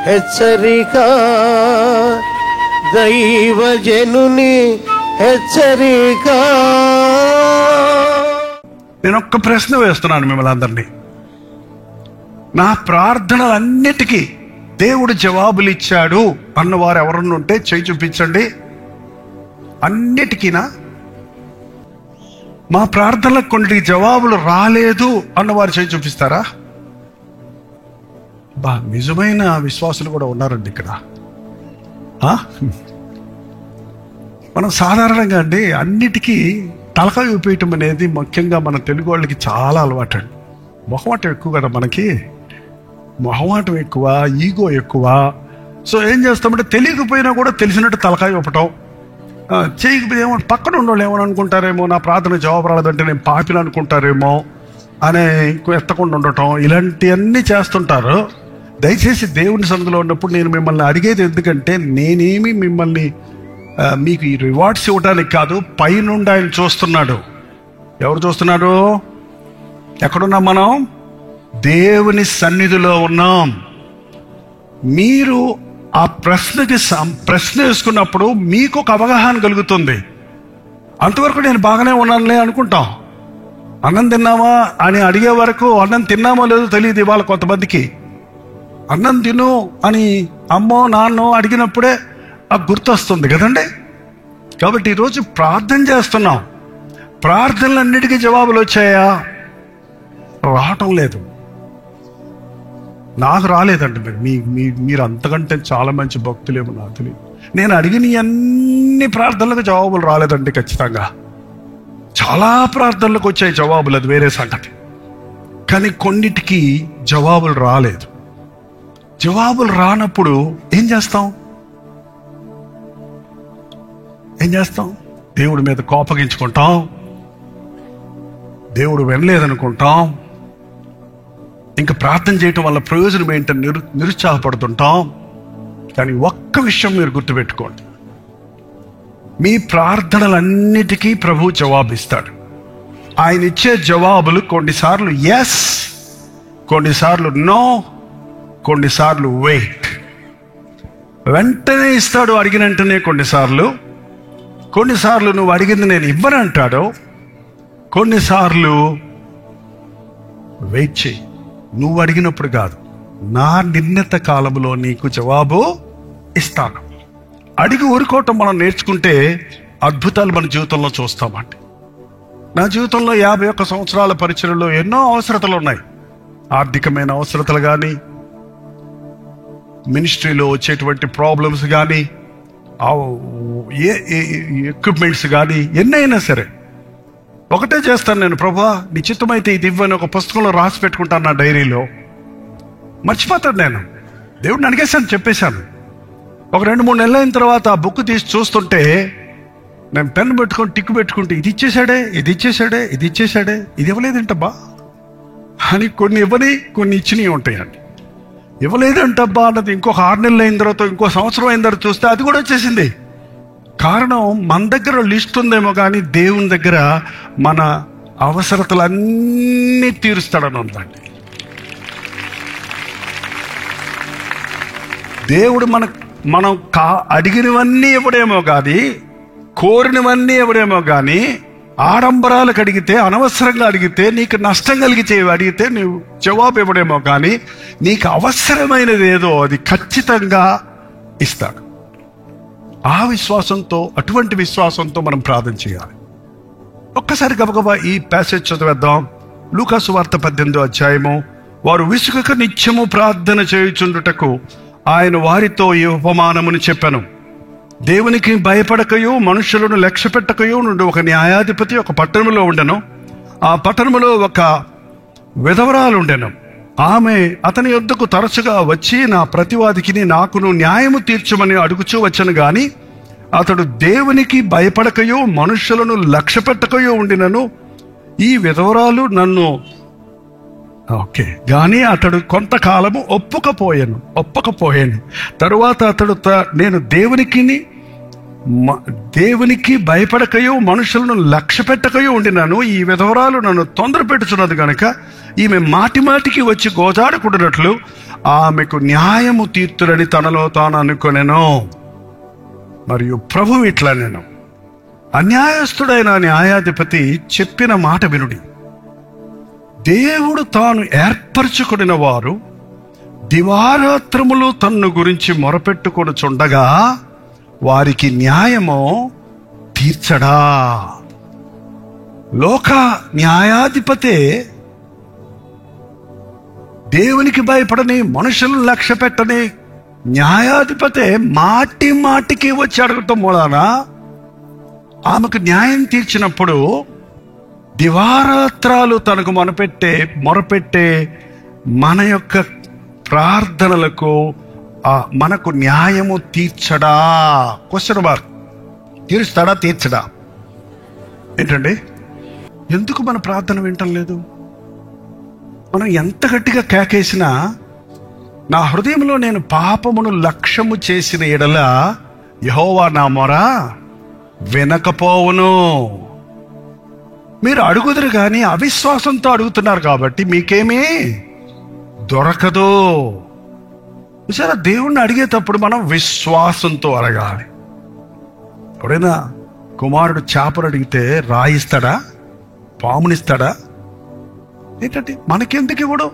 హెచ్చరిక, దైవజనుని హెచ్చరిక. నేను ఒక్క ప్రశ్న వేస్తున్నాను మిమ్మల్ని అందరినీ. నా ప్రార్థనలన్నిటికీ దేవుడు జవాబులు ఇచ్చాడు అన్నవారు ఎవరన్నా ఉంటే చేయి చూపించండి. అన్నిటికీనా? మా ప్రార్థనలకు కొన్ని జవాబులు రాలేదు అన్నవారు చేయి చూపిస్తారా? నిజమైన విశ్వాసులు కూడా ఉన్నారండి ఇక్కడ. మనం సాధారణంగా అండి అన్నిటికీ తలకాయ ఊపేయటం అనేది ముఖ్యంగా మన తెలుగు వాళ్ళకి చాలా అలవాటు అండి. మొహమాటం ఎక్కువ కదా మనకి, మొహమాటం ఎక్కువ, ఈగో ఎక్కువ. సో ఏం చేస్తామంటే తెలియకపోయినా కూడా తెలిసినట్టు తలకాయ ఊపటం, చేయకపోతే ఏమో పక్కన ఉన్నోళ్ళు ఏమని అనుకుంటారేమో, నా ప్రార్థన జవాబు రాలేదంటే నేను పాపిని అనుకుంటారేమో అనే ఎత్తకుండా ఉండటం, ఇలాంటివన్నీ చేస్తుంటారు. దయచేసి దేవుని సన్నిధిలో ఉన్నప్పుడు నేను మిమ్మల్ని అడిగేది ఎందుకంటే, నేనేమి మిమ్మల్ని మీకు ఈ రివార్డ్స్ ఇవ్వడానికి కాదు, పైనుండి ఆయన చూస్తున్నాడు. ఎవరు చూస్తున్నాడు? ఎక్కడున్నాం మనం? దేవుని సన్నిధిలో ఉన్నాం. మీరు ఆ ప్రశ్న వేసుకున్నప్పుడు మీకు ఒక అవగాహన కలుగుతుంది. అంతవరకు నేను బాగానే ఉన్నానులే అనుకుంటాం. అన్నం తిన్నావా అని అడిగే వరకు అన్నం తిన్నామో లేదో తెలియదు. ఇవాళ కొంతమందికి అన్నం తిను అని అమ్మో నాన్నో అడిగినప్పుడే ఆ గుర్తొస్తుంది కదండి. కాబట్టి ఈరోజు ప్రార్థన చేస్తున్నాం. ప్రార్థనలన్నిటికీ జవాబులు వచ్చాయా? రావటం లేదు. నాకు రాలేదండి. మీరు అంతకంటే చాలా మంచి భక్తులేమో నాకు తెలియదు. నేను అడిగిన అన్ని ప్రార్థనలకు జవాబులు రాలేదండి. ఖచ్చితంగా చాలా ప్రార్థనలకు వచ్చాయి జవాబులు, అది వేరే సంగతి. కానీ కొన్నిటికి జవాబులు రాలేదు. జవాబులు రానప్పుడు ఏం చేస్తాం? దేవుడి మీద కోపగించుకుంటాం, దేవుడు వినలేదనుకుంటాం, ఇంకా ప్రార్థన చేయటం వల్ల ప్రయోజనం ఏంటని నిరుత్సాహపడుతుంటాం. కానీ ఒక్క విషయం మీరు గుర్తుపెట్టుకోండి, మీ ప్రార్థనలన్నిటికీ ప్రభు జవాబిస్తాడు. ఆయన ఇచ్చే జవాబులు కొన్నిసార్లు ఎస్, కొన్నిసార్లు నో, కొన్నిసార్లు వెయిట్. వెంటనే ఇస్తాడు అడిగిన వెంటనే. కొన్నిసార్లు నువ్వు అడిగింది నేను ఇవ్వనంటాడు. కొన్నిసార్లు వెయిట్ చేయి, నువ్వు అడిగినప్పుడు కాదు, నా నిర్ణీత కాలంలో నీకు జవాబు ఇస్తాను. అడిగి ఊరుకోవటం మనం నేర్చుకుంటే అద్భుతాలు మన జీవితంలో చూస్తామండి. నా జీవితంలో 51 సంవత్సరాల పరిచయంలో ఎన్నో అవసరతలు ఉన్నాయి. ఆర్థికమైన అవసరతలు కానీ, మినిస్ట్రీలో వచ్చేటువంటి ప్రాబ్లమ్స్ కానీ, ఎక్విప్మెంట్స్ కానీ, ఎన్నైనా సరే ఒకటే చేస్తాను నేను, ప్రభువా నీ చిత్తమైతే ఇది ఇవ్వని ఒక పుస్తకంలో రాసి పెట్టుకుంటాను. నా డైరీలో మర్చిపోతాను నేను. దేవుడిని అడిగేశాను, చెప్పేశాను. ఒక 2-3 నెలలు అయిన తర్వాత ఆ బుక్ తీసి చూస్తుంటే నేను పెన్ పెట్టుకొని టిక్కు పెట్టుకుంటే ఇది ఇచ్చేసాడే, ఇది ఇవ్వలేదంటబ్బా అని కొన్ని ఇవ్వని, కొన్ని ఇచ్చినవి ఉంటాయండి. ఇవ్వలేదంటబ్బా అన్నది ఇంకొక 6 నెలలు అయిన తర్వాత, ఇంకో సంవత్సరం అయిన తర్వాత చూస్తే అది కూడా వచ్చేసింది. కారణం మన దగ్గర లిస్ట్ ఉందేమో కానీ దేవుని దగ్గర మన అవసరతలన్నీ తీరుస్తాడని ఉందండి. దేవుడు మనం అడిగినవన్నీ ఇవ్వడేమో కానీ, కోరినవన్నీ ఇవ్వడేమో కానీ, ఆడంబరాలకు అడిగితే, అనవసరంగా అడిగితే, నీకు నష్టం కలిగితే అడిగితే నువ్వు జవాబు ఇవ్వడేమో కానీ, నీకు అవసరమైనది ఏదో అది ఖచ్చితంగా ఇస్తాడు. ఆ విశ్వాసంతో, అటువంటి విశ్వాసంతో మనం ప్రార్థన చేయాలి. ఒక్కసారి గబగబా ఈ ప్యాసేజ్ చదివేద్దాం. లూకాసు వార్త 18వ అధ్యాయము. వారు విసుగక నిత్యము ప్రార్థన చేయుచుండుటకు ఆయన వారితో ఈ ఉపమానమును చెప్పెను. దేవునికి భయపడకయు మనుషులను లక్ష్య పెట్టకయు నుండి ఒక న్యాయాధిపతి ఒక పట్టణంలో ఉండెను. ఆ పట్టణంలో ఒక విధవరాలు ఉండెను. ఆమె అతని యొద్దకు తరచుగా వచ్చి నా ప్రతివాదికిని నాకును న్యాయము తీర్చమని అడుగుచూ వచ్చను గాని అతడు దేవునికి భయపడకయో మనుషులను లక్ష్య పెట్టకయో ఉండినను ఈ విధవరాలు నన్ను కానీ అతడు కొంతకాలము ఒప్పకపోయాను. తరువాత అతడు నేను దేవునికి దేవునికి భయపడకయో మనుషులను లక్ష్య పెట్టకయో ఉండినాను. ఈ విధవరాలు నన్ను తొందర పెట్టుచున్నది కనుక ఈమె మాటి మాటికి వచ్చి గోజాడకుండానట్లు ఆమెకు న్యాయము తీర్తురని తనలో తాను అనుకొనెను. మరియు ప్రభువు ఇట్లా, నేను అన్యాయస్తుడైన న్యాయాధిపతి చెప్పిన మాట వినుడి. దేవుడు తాను ఏర్పరచుకొనిన వారు దివారాత్రములు తన్ను గురించి మొరపెట్టుకొనుచుండగా వారికి న్యాయము తీర్చడా? లోక న్యాయాధిపతే దేవునికి భయపడని మనుషులను లక్ష్య పెట్టని న్యాయాధిపతే మాటి మాటికి వచ్చి అడగటం మూలాన ఆమెకు న్యాయం తీర్చినప్పుడు దివారాత్రాలు తనకు మొరపెట్టే మన యొక్క ప్రార్థనలకు మనకు న్యాయము తీర్చడా? Question mark. తీరుస్తాడా, తీర్చడా? ఏంటండి, ఎందుకు మన ప్రార్థన వింటం లేదు? మనం ఎంత గట్టిగా కేకేసినా, నా హృదయంలో నేను పాపమును లక్ష్యము చేసిన ఎడల యెహోవా నా మొర వినకపోవును. మీరు అడుగుదురు కానీ అవిశ్వాసంతో అడుగుతున్నారు కాబట్టి మీకేమీ దొరకదు. సరే, దేవుణ్ణి అడిగేటప్పుడు మనం విశ్వాసంతో అడగాలి. ఎవరైనా కుమారుడు చేపలు అడిగితే రాయిస్తాడా, పామునిస్తాడా? ఏంటంటే మనకెందుకు ఇవ్వడు?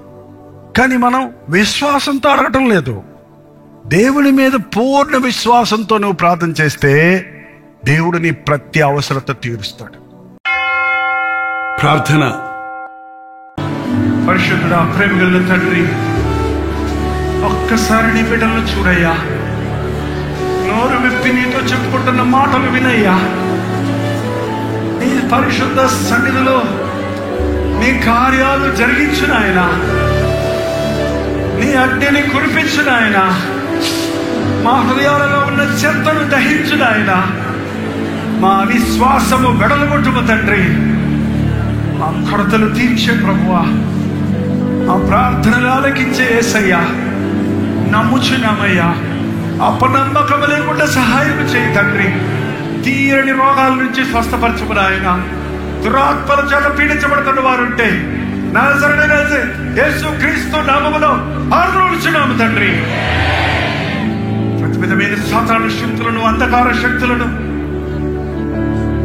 కానీ మనం విశ్వాసంతో అడగటం లేదు. దేవుని మీద పూర్ణ విశ్వాసంతో నువ్వు ప్రార్థన చేస్తే దేవుడు నీ ప్రతి అవసరత తీరుస్తాడు. ప్రార్థన. పరిశుద్ధుడా, ప్రేమగల తండ్రి, ఒక్కసారి నీ బిడ్డలను చూడయ్యా. నోరు విప్పి నీతో చెప్పుకుంటున్న మాటలు వినయ్యా. నీ పరిశుద్ధ సన్నిధిలో నీ కార్యాలు జరిగించిన ఆయన, నీ అగ్నిని కురిపించిన ఆయన, మా హృదయాలలో ఉన్న చెత్తను దహించిన ఆయన, మా విశ్వాసము వెడలగొట్టుము తండ్రి. మా కొరతలు తీర్చే ప్రభువా, మా ప్రార్థనలు ఆలకించే యేసయ్యా, నమ్ముచున్నామయ్యా. అపనమ్మకం లేకుండా సహాయం చేయి తండ్రి. తీరని రోగాల నుంచి స్వస్థపరచుకుని ఆయన, దురాత్మల చేత పీడించబడుతున్న వారుంటే నజరేయుడైన యేసుక్రీస్తు నామములో ఆరోలుచున్నాము తండ్రి. ప్రతి విధమైన సాతాను శక్తులను, అంధకార శక్తులను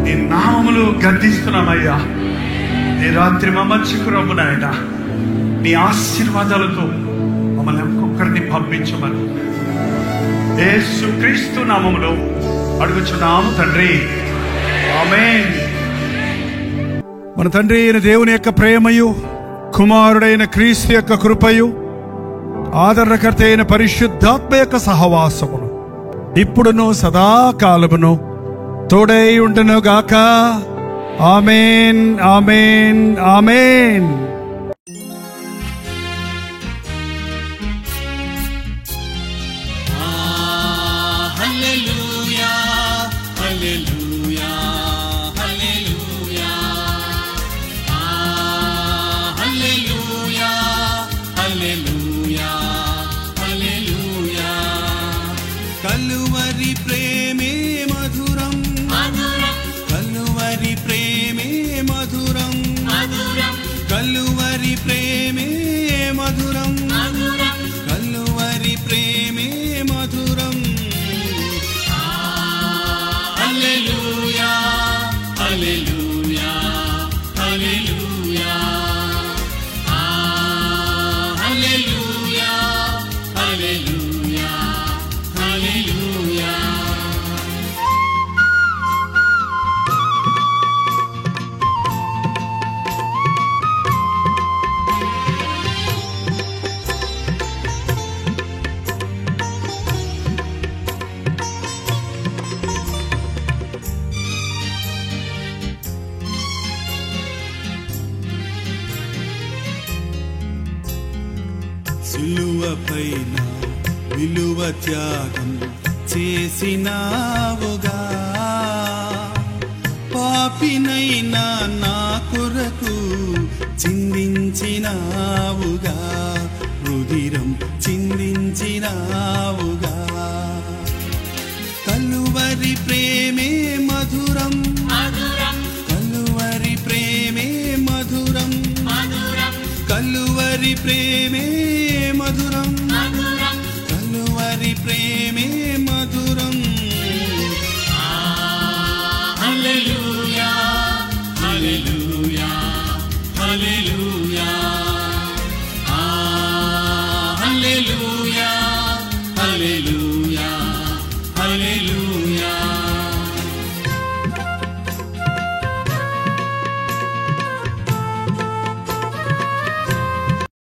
నీ నామములు గద్దిస్తున్నామయ్యా. ఈ రాత్రి మా మధ్యకు రమ్ము నాయనా. నీ ఆశీర్వాదాలతో మమ్మల్ని ఒక్కొక్కరిని పంపించమని యేసుక్రీస్తు నామములో అడుగుచున్నాము తండ్రి. ఆమేన్. మన తండ్రి అయిన దేవుని యొక్క ప్రేమయు, కుమారుడైన క్రీస్తు యొక్క కృపయు, ఆదరణకర్త అయిన పరిశుద్ధాత్మ యొక్క సహవాసమును ఇప్పుడును సదాకాలమును తోడై ఉండును గాక. ఆమేన్, ఆమేన్, ఆమేన్. కలువరి ప్రేమే మధురం, కలువరి ప్రేమే మధురం, కలువరి ప్రేమే మధురం, కలువరి ప్రేమే మధురం. హల్లెలూయా, హల్లెలూయా, హల్లెలూయా, హల్లెలూయా, హల్లెలూయా, హల్లెలూయా. సిలువపైన విలువ త్యాగం చేసినావుగా, పాపినైనా నా కొరకు చిందించినావుగా, రుధిరం చిందించినావుగా. కలువ కలువరి ప్రేమే మధురం, కలువరి ప్రేమే మధురం, కలువరి ప్రేమే మధురం, కలువరి ప్రేమే మధురం. హల్లెలూయా హల్లెలూయా హల్లెలూయా, హల్లెలూయా హల్లెలూయా హల్లెలూయా.